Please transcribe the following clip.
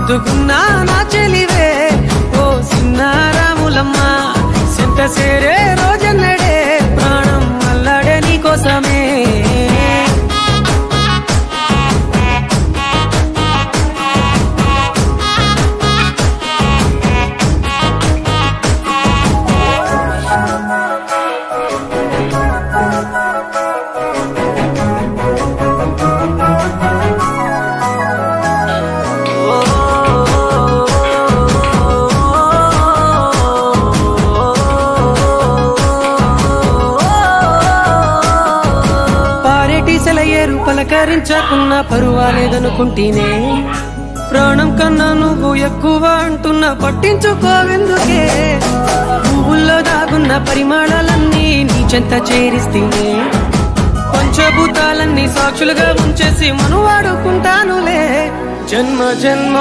ముద్దుకున్నా నా చెలివే ఓ సిన్నారాములమ్మ సింత సేరే రోజన్నడే ప్రాణం అల్లాడే నీకోసమే సెలయేరు పలకరించకున్నా పరువాలేదనుకుంటేనే ప్రాణం కన్నా నువ్వు ఎక్కువ అంటున్నా పట్టించుకోవెందుకే పువ్వుల్లో దాగున్న పరిమాణాలన్నీ నీ చెంత చేరిస్తేనే పంచభూతాలన్నీ సాక్షులుగా ఉంచేసి మనువాడుకుంటానులే జన్మ జన్మ